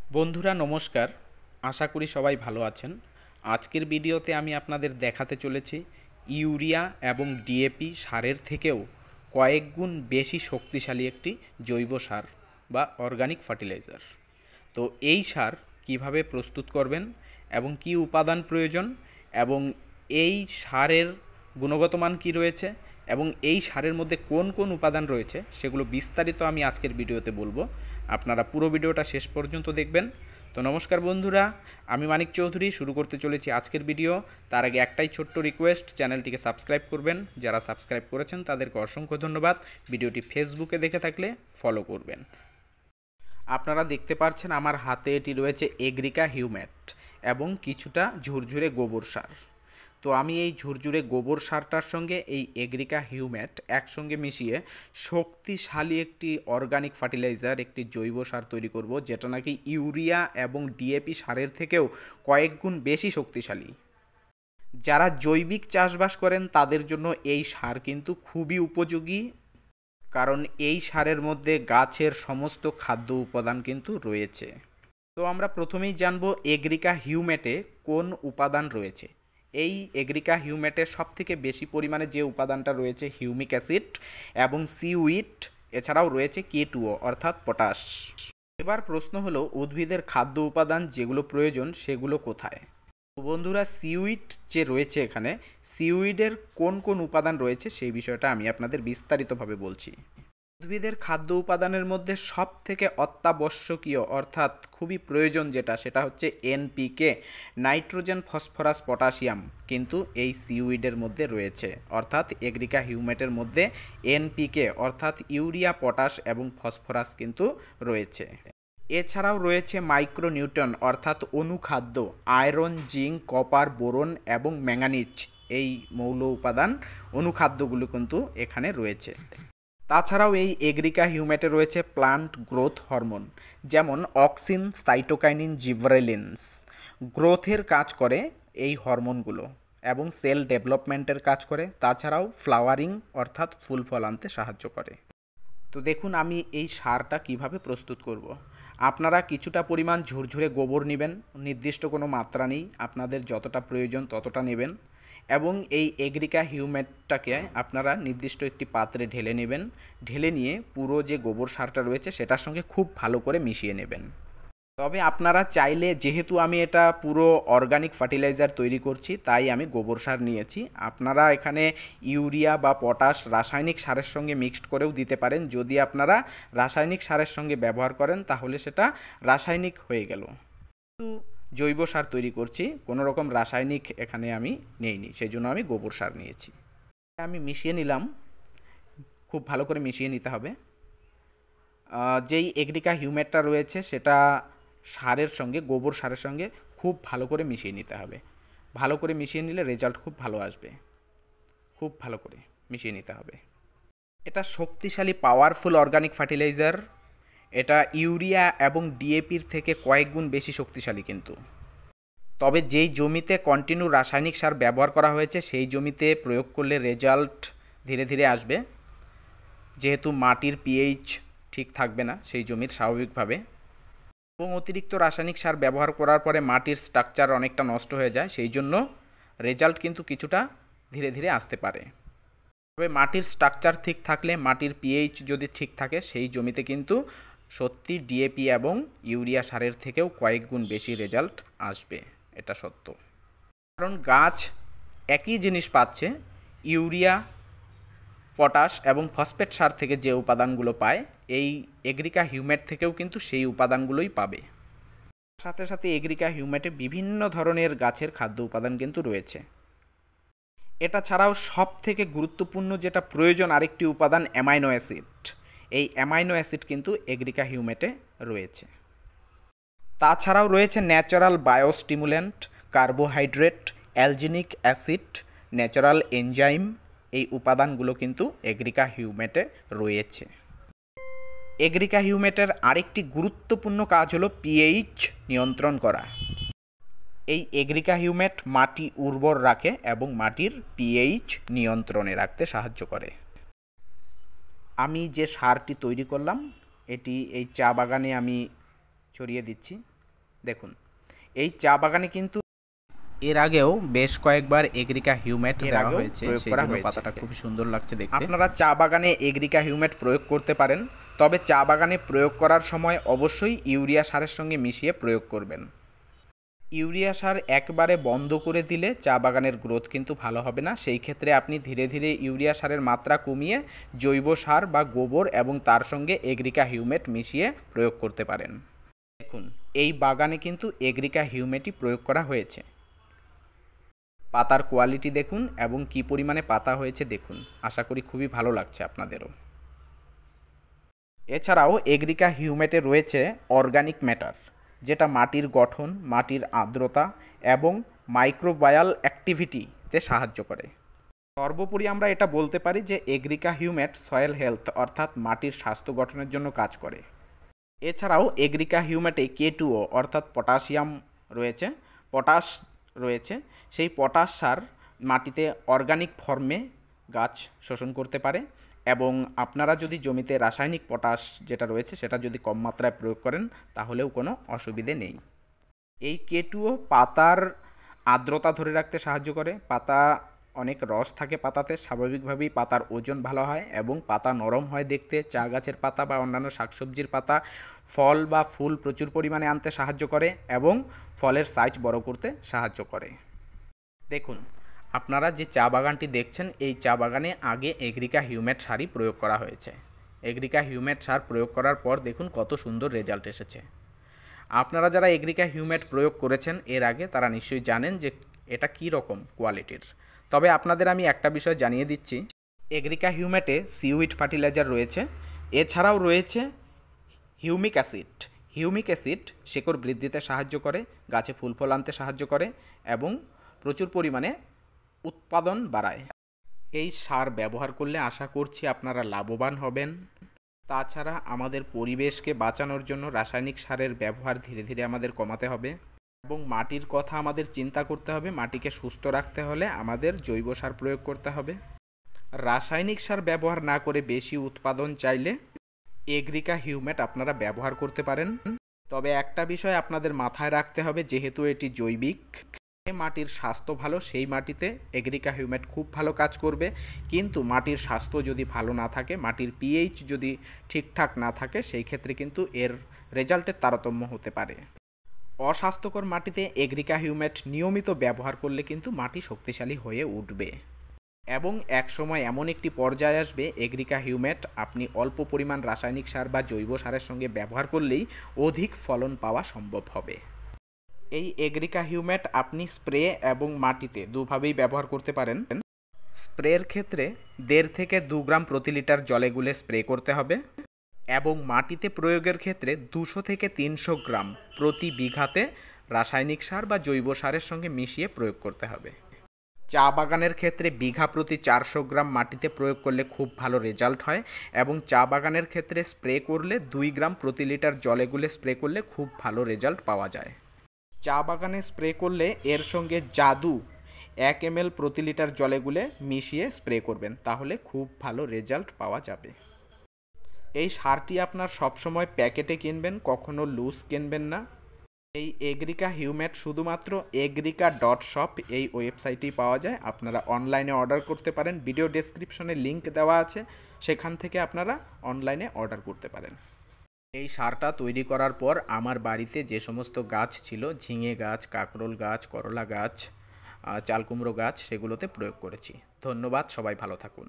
বন্ধুরা নমস্কার, আশা করি সবাই ভালো আছেন। আজকের ভিডিওতে আমি আপনাদের দেখাতে চলেছি ইউরিয়া এবং ডিএপি সারের থেকেও কয়েক গুণ বেশি শক্তিশালী একটি জৈব সার বা অর্গানিক ফার্টিলাইজার। তো এই সার কিভাবে প্রস্তুত করবেন এবং কি উপাদান প্রয়োজন এবং এই সারের গুণগত মান কী রয়েছে এবং এই সারের মধ্যে কোন কোন উপাদান রয়েছে সেগুলো বিস্তারিত আমি আজকের ভিডিওতে বলবো। আপনারা পুরো ভিডিওটা শেষ পর্যন্ত দেখবেন। তো নমস্কার বন্ধুরা, আমি মানিক চৌধুরী শুরু করতে চলেছি আজকের ভিডিও। তার আগে একটাই ছোট্ট রিকোয়েস্ট, চ্যানেলটিকে সাবস্ক্রাইব করবেন। যারা সাবস্ক্রাইব করেছেন তাদেরকে অসংখ্য ধন্যবাদ। ভিডিওটি ফেসবুকে দেখে থাকলে ফলো করবেন। আপনারা দেখতে পাচ্ছেন আমার হাতে এটি রয়েছে এগ্রিকা হিউম্যাট এবং কিছুটা ঝুরঝুরে গোবর সার। তো আমি এই ঝুরঝুরে গোবর সারটার সঙ্গে এই এগ্রিকা হিউম্যাট একসঙ্গে মিশিয়ে শক্তিশালী একটি অর্গানিক ফার্টিলাইজার, একটি জৈব সার তৈরি করব, যেটা নাকি ইউরিয়া এবং ডিএপি সারের থেকেও কয়েক গুণ বেশি শক্তিশালী। যারা জৈবিক চাষবাস করেন তাদের জন্য এই সার কিন্তু খুবই উপযোগী, কারণ এই সারের মধ্যে গাছের সমস্ত খাদ্য উপাদান কিন্তু রয়েছে। তো আমরা প্রথমেই জানব এগ্রিকা হিউম্যাটে কোন উপাদান রয়েছে। এই এগ্রিকা হিউম্যাটে সবথেকে বেশি পরিমাণে যে উপাদানটা রয়েছে হিউমিক অ্যাসিড এবং সিউইট, এছাড়াও রয়েছে K2O অর্থাৎ পটাশ। এবার প্রশ্ন হলো উদ্ভিদের খাদ্য উপাদান যেগুলো প্রয়োজন সেগুলো কোথায়। বন্ধুরা, সিউইড যে রয়েছে এখানে, সিউইডের কোন কোন উপাদান রয়েছে সেই বিষয়টা আমি আপনাদের বিস্তারিতভাবে বলছি। উদ্ভিদের খাদ্য উপাদানের মধ্যে সব থেকে অত্যাবশ্যকীয় অর্থাৎ খুবই প্রয়োজন সেটা হচ্ছে এনপিকে, নাইট্রোজেন, ফসফরাস, পটাশিয়াম কিন্তু এই সিউইডের মধ্যে রয়েছে। অর্থাৎ এগ্রিকা হিউম্যাটের মধ্যে এনপিকে অর্থাৎ ইউরিয়া, পটাশ এবং ফসফরাস কিন্তু রয়েছে। এছাড়াও রয়েছে মাইক্রোনিউট্রন অর্থাৎ অনুখাদ্য, আয়রন, জিঙ্ক, কপার, বোরন এবং ম্যাঙ্গানিজ, এই মৌল উপাদান অনুখাদ্যগুলো কিন্তু এখানে রয়েছে। তাছাড়াও এই এগ্রিকা হিউম্যাটে রয়েছে প্লান্ট গ্রোথ হরমোন, যেমন অক্সিন, সাইটোকাইনিন, জিবরেলিনস। গ্রোথের কাজ করে এই হরমোনগুলো এবং সেল ডেভেলপমেন্টের কাজ করে। তাছাড়াও ফ্লাওয়ারিং অর্থাৎ ফুল ফল আনতে সাহায্য করে। তো দেখুন আমি এই সারটা কিভাবে প্রস্তুত করব। আপনারা কিছুটা পরিমাণ ঝুরঝুরে গোবর নেবেন, নির্দিষ্ট কোনো মাত্রা নেই, আপনাদের যতটা প্রয়োজন ততটা নেবেন এবং এই এগ্রিকা হিউম্যাটটাকে আপনারা নির্দিষ্ট একটি পাত্রে ঢেলে নেবেন। ঢেলে নিয়ে পুরো যে গোবর সারটা রয়েছে সেটার সঙ্গে খুব ভালো করে মিশিয়ে নেবেন। তবে আপনারা চাইলে, যেহেতু আমি এটা পুরো অর্গানিক ফার্টিলাইজার তৈরি করছি তাই আমি গোবর সার নিয়েছি, আপনারা এখানে ইউরিয়া বা পটাশ রাসায়নিক সারের সঙ্গে মিক্সড করেও দিতে পারেন। যদি আপনারা রাসায়নিক সারের সঙ্গে ব্যবহার করেন তাহলে সেটা রাসায়নিক হয়ে গেল। জৈব সার তৈরি করছি, কোনো রকম রাসায়নিক এখানে আমি নেইনি, সেই জন্য আমি গোবর সার নিয়েছি। আমি মিশিয়ে নিলাম, খুব ভালো করে মিশিয়ে নিতে হবে। যেই এগ্রিকা হিউম্যাটটা রয়েছে সেটা সারের সঙ্গে, গোবর সারের সঙ্গে খুব ভালো করে মিশিয়ে নিতে হবে। ভালো করে মিশিয়ে নিলে রেজাল্ট খুব ভালো আসবে। খুব ভালো করে মিশিয়ে নিতে হবে। এটা শক্তিশালী পাওয়ারফুল অর্গানিক ফার্টিলাইজার। এটা ইউরিয়া এবং ডিএপির থেকে কয়েক গুণ বেশি শক্তিশালী কিন্তু। তবে যেই জমিতে কন্টিনিউ রাসায়নিক সার ব্যবহার করা হয়েছে সেই জমিতে প্রয়োগ করলে রেজাল্ট ধীরে ধীরে আসবে, যেহেতু মাটির পিএইচ ঠিক থাকবে না সেই জমির স্বাভাবিকভাবে, এবং অতিরিক্ত রাসায়নিক সার ব্যবহার করার পরে মাটির স্ট্রাকচার অনেকটা নষ্ট হয়ে যায়, সেই জন্য রেজাল্ট কিন্তু কিছুটা ধীরে ধীরে আসতে পারে। তবে মাটির স্ট্রাকচার ঠিক থাকলে, মাটির পিএইচ যদি ঠিক থাকে, সেই জমিতে কিন্তু সত্যি ডিএপি এবং ইউরিয়া সারের থেকেও কয়েক গুণ বেশি রেজাল্ট আসবে, এটা সত্য। কারণ গাছ একই জিনিস পাচ্ছে, ইউরিয়া, পটাশ এবং ফসফেট সার থেকে যে উপাদানগুলো পায় এই এগ্রিকা হিউম্যাট থেকেও কিন্তু সেই উপাদানগুলোই পাবে। সাথে সাথে এগ্রিকা হিউম্যাটে বিভিন্ন ধরনের গাছের খাদ্য উপাদান কিন্তু রয়েছে। এটা ছাড়াও সব থেকে গুরুত্বপূর্ণ যেটা প্রয়োজন আরেকটি উপাদান অ্যামাইনো অ্যাসিড। এই অ্যামাইনো অ্যাসিড কিন্তু এগ্রিকা হিউম্যাটে রয়েছে। তাছাড়াও রয়েছে natural biostimulant, carbohydrate, alginic acid, natural enzyme, এই উপাদানগুলো কিন্তু এগ্রিকা হিউম্যাটে রয়েছে। এগ্রিকা হিউম্যাটের আরেকটি গুরুত্বপূর্ণ কাজ হলো পিএইচ নিয়ন্ত্রণ করা। এই এগ্রিকা হিউম্যাট মাটি উর্বর রাখে এবং মাটির পিএইচ নিয়ন্ত্রণে রাখতে সাহায্য করে। আমি যে সারটি তৈরি করলাম এটি এই চা বাগানে আমি ছড়িয়ে দিচ্ছি। দেখুন, এই চা বাগানে কিন্তু এর আগেও বেশ কয়েকবার এগ্রিকা হিউমেট দেওয়া হয়েছে, সেই জন্য পাতাটা খুব সুন্দর লাগছে দেখতে। আপনারা চা বাগানে এগ্রিকা হিউমেট প্রয়োগ করতে পারেন, তবে চা বাগানে প্রয়োগ করার সময় অবশ্যই ইউরিয়া সারের সঙ্গে মিশিয়ে প্রয়োগ করবেন। ইউরিয়া সার একবারে বন্ধ করে দিলে চা বাগানের গ্রোথ কিন্তু ভালো হবে না। সেই ক্ষেত্রে আপনি ধীরে ধীরে ইউরিয়া সারের মাত্রা কমিয়ে জৈব সার বা গোবর এবং তার সঙ্গে এগ্রিকা হিউমেট মিশিয়ে প্রয়োগ করতে পারেন। দেখুন, এই বাগানে কিন্তু এগ্রিকা হিউমেটই প্রয়োগ করা হয়েছে। পাতার কোয়ালিটি দেখুন এবং কি পরিমাণে পাতা হয়েছে দেখুন। আশা করি খুবই ভালো লাগছে আপনাদেরও। এছাড়াও এগ্রিকা হিউমেটে রয়েছে অর্গানিক ম্যাটার, যেটা মাটির গঠন, মাটির আর্দ্রতা এবং মাইক্রোবায়াল অ্যাক্টিভিটিতে সাহায্য করে। সর্বোপরি আমরা এটা বলতে পারি যে এগ্রিকা হিউমেট সয়েল হেলথ অর্থাৎ মাটির স্বাস্থ্য গঠনের জন্য কাজ করে। এছাড়াও এগ্রিকা হিউমেটে K2O অর্থাৎ পটাশিয়াম রয়েছে, পটাশ রয়েছে। সেই পটাশ সার মাটিতে অর্গানিক ফর্মে গাছ শোষণ করতে পারে এবং আপনারা যদি জমিতে রাসায়নিক পটাশ যেটা রয়েছে সেটা যদি কম মাত্রায় প্রয়োগ করেন তাহলেও কোনো অসুবিধে নেই। এই K2O পাতার আর্দ্রতা ধরে রাখতে সাহায্য করে। পাতা অনেক রস থাকে পাতাতে, স্বাভাবিকভাবেই পাতার ওজন ভালো হয় এবং পাতা নরম হয় দেখতে। চা গাছের পাতা বা অন্যান্য শাকসবজির পাতা ফল বা ফুল প্রচুর পরিমাণে আনতে সাহায্য করে এবং ফলের সাইজ বড় করতে সাহায্য করে। দেখুন, আপনারা যে চা বাগানটি দেখছেন, এই চা বাগানে আগে এগ্রিকা হিউমেট সারই প্রয়োগ করা হয়েছে। এগ্রিকা হিউমেট সার প্রয়োগ করার পর দেখুন কত সুন্দর রেজাল্ট এসেছে। আপনারা যারা এগ্রিকা হিউমেট প্রয়োগ করেছেন এর আগে তারা নিশ্চয়ই জানেন যে এটা কী রকম কোয়ালিটির। তবে আপনাদের আমি একটা বিষয় জানিয়ে দিচ্ছি, এগ্রিকা হিউমেটে সিউইড ফার্টিলাইজার রয়েছে, এছাড়াও রয়েছে হিউমিক অ্যাসিড। হিউমিক অ্যাসিড শেকড় বৃদ্ধিতে সাহায্য করে, গাছে ফুল ফল আনতে সাহায্য করে এবং প্রচুর পরিমাণে উৎপাদন বাড়ায়। এই সার ব্যবহার করলে আশা করছি আপনারা লাভবান হবেন। তাছাড়া আমাদের পরিবেশকে বাঁচানোর জন্য রাসায়নিক সারের ব্যবহার ধীরে ধীরে আমাদের কমাতে হবে এবং মাটির কথা আমাদের চিন্তা করতে হবে। মাটিকে সুস্থ রাখতে হলে আমাদের জৈব সার প্রয়োগ করতে হবে। রাসায়নিক সার ব্যবহার না করে বেশি উৎপাদন চাইলে এগ্রিকা হিউমেট আপনারা ব্যবহার করতে পারেন। তবে একটা বিষয় আপনাদের মাথায় রাখতে হবে, যেহেতু এটি জৈবিক, মাটির স্বাস্থ্য ভালো সেই মাটিতে এগ্রিকা হিউমেট খুব ভালো কাজ করবে। কিন্তু মাটির স্বাস্থ্য যদি ভালো না থাকে, মাটির পিএইচ যদি ঠিকঠাক না থাকে, সেই ক্ষেত্রে কিন্তু এর রেজাল্টের তারতম্য হতে পারে। অস্বাস্থ্যকর মাটিতে এগ্রিকা হিউমেট নিয়মিত ব্যবহার করলে কিন্তু মাটি শক্তিশালী হয়ে উঠবে এবং একসময় এমন একটি পর্যায়ে আসবে এগ্রিকা হিউমেট আপনি অল্প পরিমাণ রাসায়নিক সার বা জৈব সারের সঙ্গে ব্যবহার করলেই অধিক ফলন পাওয়া সম্ভব হবে। এই এগ্রিকা হিউমেট আপনি স্প্রে এবং মাটিতে দুভাবেই ব্যবহার করতে পারেন। স্প্রের ক্ষেত্রে 1.5 থেকে 2 গ্রাম প্রতি লিটার জলে গুলে স্প্রে করতে হবে এবং মাটিতে প্রয়োগের ক্ষেত্রে 200 থেকে 300 গ্রাম প্রতি বিঘাতে রাসায়নিক সার বা জৈব সারের সঙ্গে মিশিয়ে প্রয়োগ করতে হবে। চা বাগানের ক্ষেত্রে বিঘা প্রতি 400 গ্রাম মাটিতে প্রয়োগ করলে খুব ভালো রেজাল্ট হয় এবং চা বাগানের ক্ষেত্রে স্প্রে করলে 2 গ্রাম প্রতি লিটার জলে গুলে স্প্রে করলে খুব ভালো রেজাল্ট পাওয়া যায়। চা বাগানে স্প্রে করলে এর সঙ্গে জাদু 1 ml প্রতি লিটার জলে গুলে মিশিয়ে স্প্রে করবেন, তাহলে খুব ভালো রেজাল্ট পাওয়া যাবে। এই সারটি আপনার সবসময় প্যাকেটে কিনবেন, কখনো লুজ কিনবেন না। এই এগ্রিকা হিউমেট শুধুমাত্র agrika.shop এই ওয়েবসাইটেই পাওয়া যায়। আপনারা অনলাইনে অর্ডার করতে পারেন, ভিডিও ডেসক্রিপশনে লিঙ্ক দেওয়া আছে, সেখান থেকে আপনারা অনলাইনে অর্ডার করতে পারেন। এই সারটা তৈরি করার পর আমার বাড়িতে যে সমস্ত গাছ ছিল, ঝিঙে গাছ, কাকরোল গাছ, করলা গাছ, চালকুমড়ো গাছ, সেগুলোতে প্রয়োগ করেছি। ধন্যবাদ, সবাই ভালো থাকুন।